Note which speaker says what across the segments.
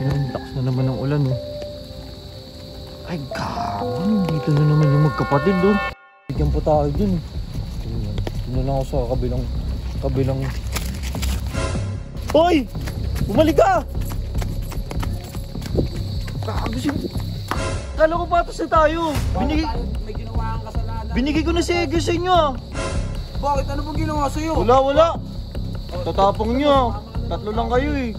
Speaker 1: Ang lakas na naman ng ulan oh. Ay gawin, dito na naman yung magkapatid oh. Bigyan po tayo dyan. Dito na ako sa kabilang. Hoy! Bumalik ka! Gago siya. Kala ko patas na tayo.
Speaker 2: May ginawa kang kasalanan.
Speaker 1: Binigay ko na si Egyo sa inyo ah.
Speaker 2: Bakit? Ano bang ginawa sa'yo?
Speaker 1: Wala. Tatapong nyo. Tatlo lang kayo eh.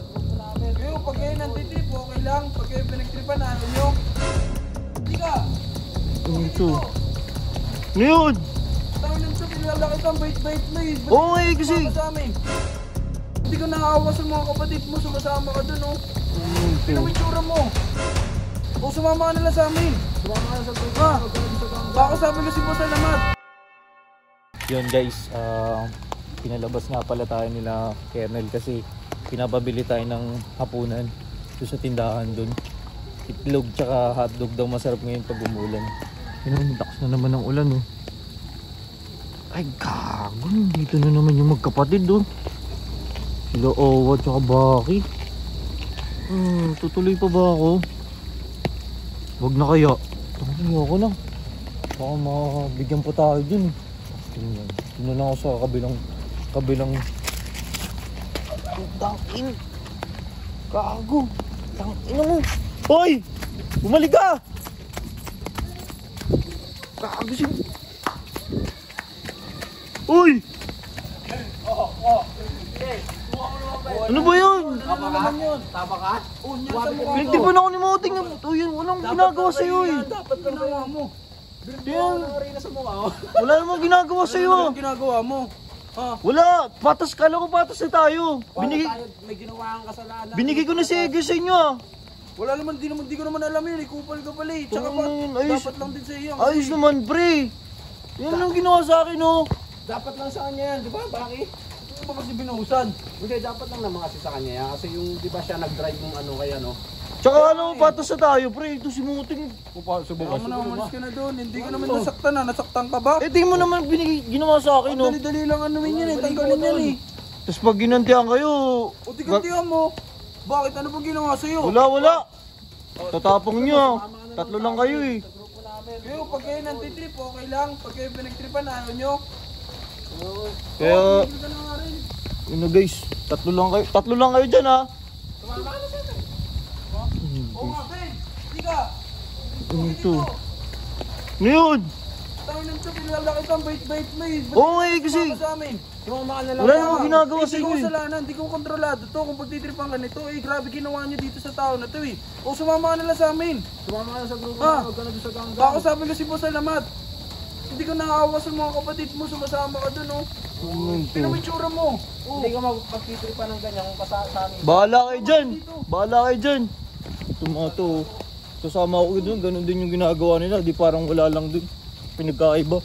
Speaker 2: Pero pag kayo nantitrip, okay lang. Pag kayo pinagtripan, ano nyo? Hindi ka.
Speaker 1: Ito. Ano yun?
Speaker 2: Tawin lang siya, pinalala kitang bait-bait mo eh. Ba't
Speaker 1: Oo eh kasi.
Speaker 2: sumama sa amin? Hindi ka nakakawa sa mga kapatid mo, sumasama ka dun oh. Sino mo itsura mo? O sumama ka nila sa amin. Sumama ka na sa group. Ha? Baka sabi ko si Boss Alamat.
Speaker 1: Yun guys, pinalabas nga pala tayo nila Kernel kasi pinapabili tayo ng hapunan doon sa tindahan doon. Itlog tsaka hotdog daw masarap ngayon pag umulan. Yun, lakas na naman ng ulan oh. Ay gago, dito na naman yung magkapatid oh. Sila Owa tsaka Baki. Tutuloy pa ba ako? Wag na kaya. Tango ako lang. Baka makabigyan pa tayo dun. Tingnan lang ako sa kabilang. Tangin. Gago. Tangin mo. Hoy! Bumalik ka! Gago siya. Uy! Ano ba yun?
Speaker 2: Tama ka? Tama ka?
Speaker 1: Hindi pa na ako ni Moting. Yun, walang ginagawa sa'yo eh.
Speaker 2: Dapat ginawa mo.
Speaker 1: Yan.
Speaker 2: Sa mukha oh.
Speaker 1: Wala namang ginagawa sa'yo.
Speaker 2: Ano ginagawa mo? Ha?
Speaker 1: Wala. Patas, kala ko patas na tayo.
Speaker 2: May ginawa kang kasalanan.
Speaker 1: Binigay ko na si Egyo sa inyo ah.
Speaker 2: Wala naman, di ko naman alam yun. Kupal ka pala eh. Tsaka
Speaker 1: Ayos.
Speaker 2: dapat lang din sa iyo.
Speaker 1: Ayos naman pre. Yan lang ginawa sa akin oh.
Speaker 2: Dapat lang sa kanya yan, di ba? Bakit? Ano ba kasi binuhusan? Hindi, dapat lang naman kasi sa kanya yan. Kasi yung, di ba siya nag-drive yung ano kaya no?
Speaker 1: Tsaka ano, patas na tayo pre. Ito si Moting.
Speaker 2: Subukan mo na, umalis ka na doon. Hindi ka naman nasaktan na. Nasaktan ka ba?
Speaker 1: Eh tingin mo naman ginawa sa akin oh.
Speaker 2: Dali-dali lang ano yun eh. Tanggalin yan eh.
Speaker 1: Tapos pag ginantihan kayo.
Speaker 2: O tigantihan mo. Bakit? Ano bang ginawa sa'yo?
Speaker 1: Wala. Tatapong nyo. Tatlo lang kayo eh.
Speaker 2: Pero pag kayo nantitrip, okay lang. Pag kayo pinagtripan, ano nyo?
Speaker 1: Kaya, ano guys, tatlo lang kayo dyan ha.
Speaker 2: Tumama ka na siya eh. Oo nga, Ben. Hindi ka.
Speaker 1: Ito. Ano yun?
Speaker 2: Tawin lang siya, pinalala kitang bait-bait mo eh.
Speaker 1: Oo nga eh kasi.
Speaker 2: Sumama sa amin. Tumama ka na lang.
Speaker 1: Wala namang ginagawa
Speaker 2: Hindi
Speaker 1: sa'yo
Speaker 2: ko
Speaker 1: eh.
Speaker 2: kasalanan, hindi ko kontrolado to. Kung pagtitripan ka nito, eh grabe ginawa nyo dito sa tao na to eh. O sumama ka na lang sa amin. Sumama ka na sa grupo na, huwag ka na doon sa ganggang. Baka sabi ko si Boss Alamat. Hindi ka nakakawa sa mga kapatid mo, sumasama ka dun oh. Sino mo itsura mo? Hindi ka magpagtitripan ng ganyan kung kasama.
Speaker 1: Bahala kayo dyan. Bahala kayo dyan. Ito mga to. Kasama ko dun, ganun din yung ginagawa nila. Di parang wala lang dun. Pinagkaiba.